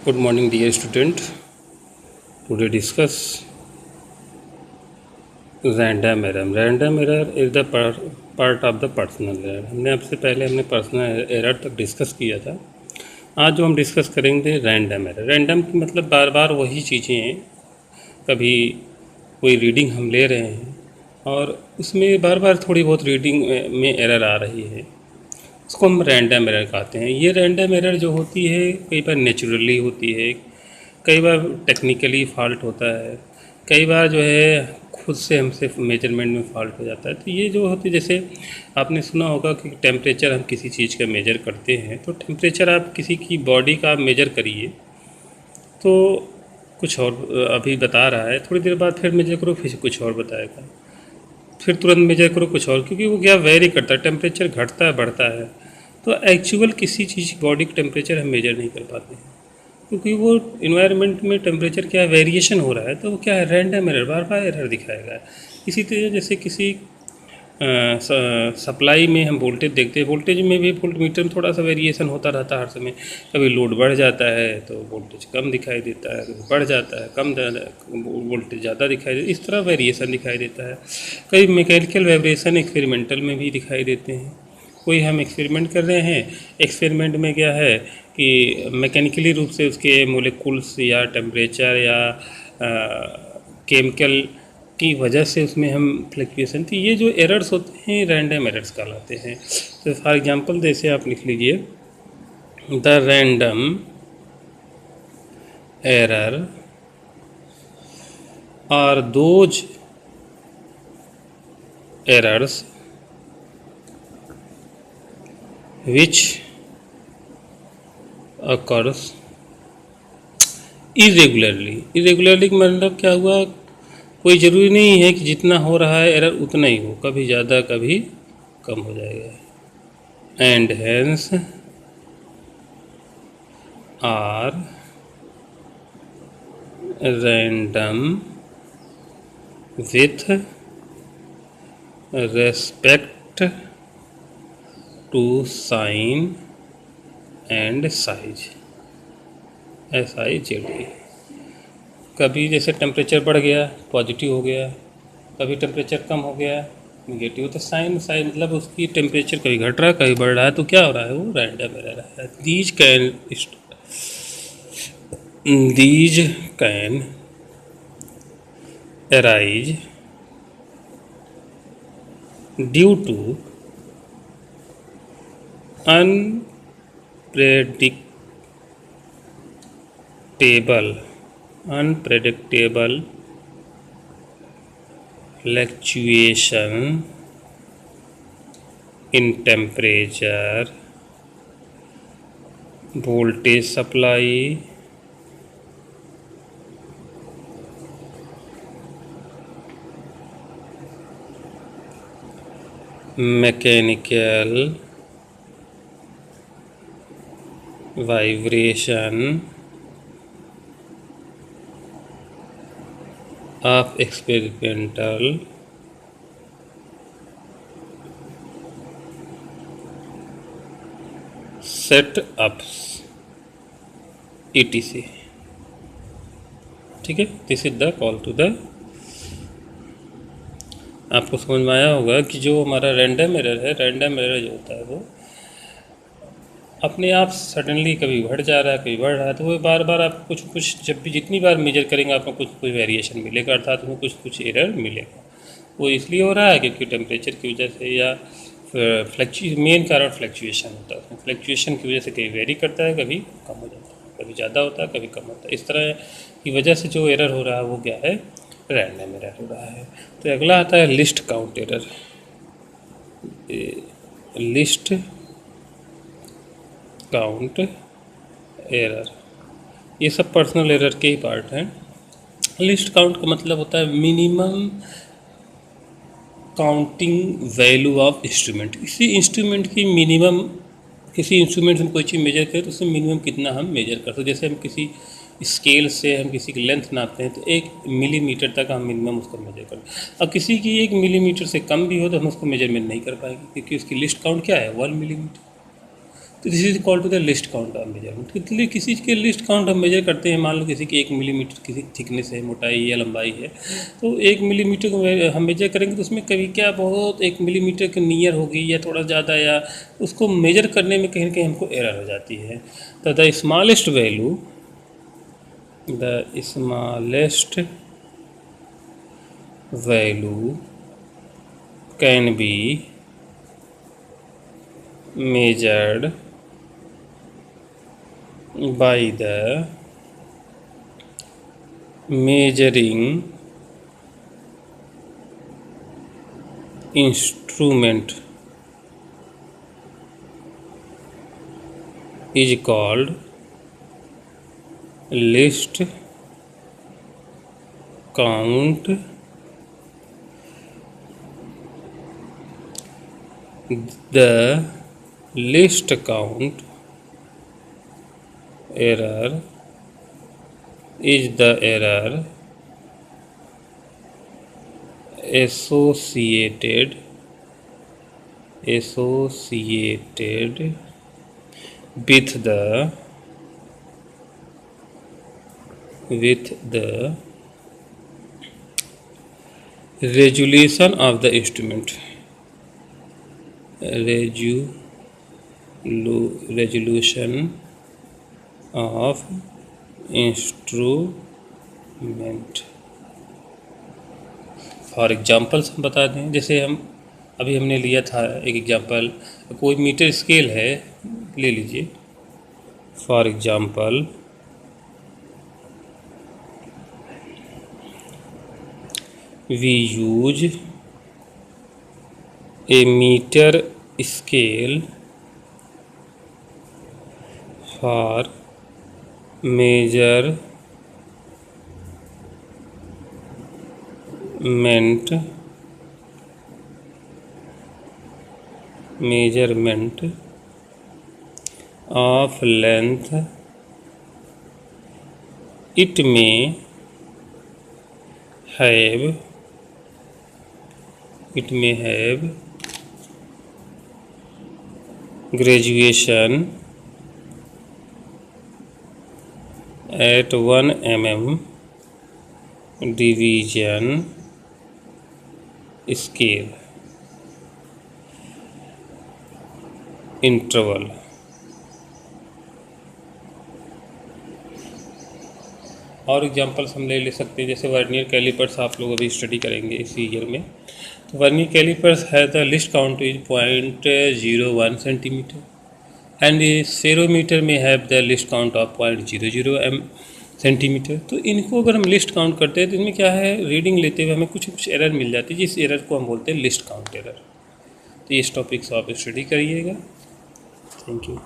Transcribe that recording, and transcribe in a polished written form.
Good morning, dear student. Today discuss random error. Random error is the part of the personal error. हमने personal error तक discuss किया था। आज जो हम डिस्कस करेंगे रैंडम एरर। रैंडम की मतलब बार बार वही चीज़ें हैं। कभी कोई रीडिंग हम ले रहे हैं और उसमें बार बार थोड़ी बहुत रीडिंग में एरर आ रही है, उसको हम रैंडम एरर कहते हैं। ये रैंडम एरर जो होती है कई बार नेचुरली होती है, कई बार टेक्निकली फ़ॉल्ट होता है, कई बार जो है खुद से हमसे मेजरमेंट में फ़ॉल्ट हो जाता है। तो ये जो होती है, जैसे आपने सुना होगा कि टेम्परेचर हम किसी चीज़ का मेजर करते हैं, तो टेम्परेचर आप किसी की बॉडी का मेजर करिए तो कुछ और अभी बता रहा है, थोड़ी देर बाद फिर मेजर करो फिर कुछ और बताएगा, फिर तुरंत मेजर करो कुछ और, क्योंकि वो क्या वेरी करता है, टेम्परेचर घटता है बढ़ता है। तो एक्चुअल किसी चीज़ की बॉडी का टेम्परेचर हम मेजर नहीं कर पाते हैं, क्योंकि वो इन्वायरमेंट में टेम्परेचर क्या है, वेरिएशन हो रहा है। तो वो क्या है, रैंडम एरर, बार बार एरर दिखाएगा। इसी तरह जैसे किसी सप्लाई में हम वोल्टेज देखते हैं, वोल्टेज में भी वोल्ट मीटर में थोड़ा सा वेरिएशन होता रहता है हर समय। कभी लोड बढ़ जाता है तो वोल्टेज कम दिखाई देता है, कभी बढ़ जाता है कम वोल्टेज ज़्यादा दिखाई देता है, इस तरह वेरिएशन दिखाई देता है। कई मैकेनिकल वाइब्रेशन एक्सपेरिमेंटल में भी दिखाई देते हैं। कोई हम एक्सपेरिमेंट कर रहे हैं, एक्सपेरिमेंट में क्या है कि मैकेनिकली रूप से उसके मोलिक्यूल्स या टेम्परेचर या केमिकल की वजह से उसमें हम फ्लक्चुएशन थी, ये जो एरर्स होते हैं रैंडम एरर्स कहलाते हैं। तो फॉर एग्जांपल जैसे आप लिख लीजिए, the random error are those errors which occurs irregularly का मतलब क्या हुआ, कोई ज़रूरी नहीं है कि जितना हो रहा है एरर उतना ही हो, कभी ज़्यादा कभी कम हो जाएगा। And hence are random with respect to sign and size, SIZ। कभी जैसे टेम्परेचर बढ़ गया पॉजिटिव हो गया, कभी टेम्परेचर कम हो गया निगेटिव। तो साइन मतलब उसकी टेम्परेचर कभी घट रहा है कभी बढ़ रहा है, तो क्या हो रहा है, वो रैंडम एरर है। These can arise due to unpredictable fluctuation in temperature, voltage supply, mechanical vibration of experimental setups etc। ठीक है, this is the call to the. आपको समझ में आया होगा कि जो हमारा रैंडम एरर है, रैंडम एरर जो होता है वो अपने आप सडनली कभी बढ़ जा रहा है कभी बढ़ रहा है, तो वो बार बार आप कुछ जब भी जितनी बार मेजर करेंगे आपको कुछ कुछ वेरिएशन मिलेगा, अर्थात उसमें कुछ कुछ एरर मिलेगा। वो इसलिए हो रहा है क्योंकि टेम्परेचर की वजह से या मेन कारण फ्लक्चुएशन होता है। उसमें फ्लक्चुएशन की वजह से कभी वेरी करता है, कभी कम हो जाता है, कभी ज़्यादा होता है कभी कम होता है। इस तरह की वजह से जो एरर हो रहा है वो क्या है, रैंडम एरर हो रहा है। तो अगला आता है list count error. List count error, ये सब पर्सनल एरर के ही पार्ट हैं। लिस्ट काउंट का मतलब होता है minimum counting value of instrument. किसी इंस्ट्रूमेंट की मिनिमम, किसी इंस्ट्रूमेंट से हम कोई चीज़ मेजर करें तो उससे मिनिमम कितना हम मेजर करते हैं। जैसे हम किसी स्केल से हम किसी की लेंथ नापते हैं तो 1 मिलीमीटर तक हम मिनिमम उसको मेजर करते हैं। अब किसी की 1 मिलीमीटर से कम भी हो तो हम उसको मेजरमेंट नहीं कर पाएंगे, क्योंकि उसकी लिस्ट काउंट क्या है, 1 मिलीमीटर। तो this is equal to the least count of measurement. इसलिए किसी के लिस्ट काउंट हम मेजर करते हैं, मान लो किसी की 1 मिलीमीटर किसी थिकनेस है, मोटाई या लंबाई है, तो 1 मिलीमीटर को हम मेजर करेंगे तो उसमें कभी क्या बहुत 1 मिलीमीटर के नियर होगी या थोड़ा ज़्यादा, या उसको मेजर करने में कहीं ना कहीं हमको एरर हो जाती है। तो the smallest value can be measured by the measuring instrument is called least count the least count error is the error associated with the resolution of the instrument. Resolution of instrument. For examples हम बता दें, जैसे अभी हमने लिया था एक example, कोई मीटर स्केल है, ले लीजिए। For example we use a metre scale for measurement of length. It may have graduation at 1 mm division scale interval। और एग्जांपल्स हम ले सकते हैं, जैसे वर्नियर कैलिपर्स आप लोग अभी स्टडी करेंगे इस ईयर में। तो वर्नियर कैलिपर्स है the least count is 0.01 centimetre and spherometer में have the least count of 0.00 centimetre. तो इनको अगर हम लिस्ट काउंट करते हैं तो इनमें क्या है, रीडिंग लेते हुए हमें कुछ एरर मिल जाती है, जिस एरर को हम बोलते हैं लिस्ट काउंट एरर। तो इस टॉपिक से आप स्टडी करिएगा। Thank you.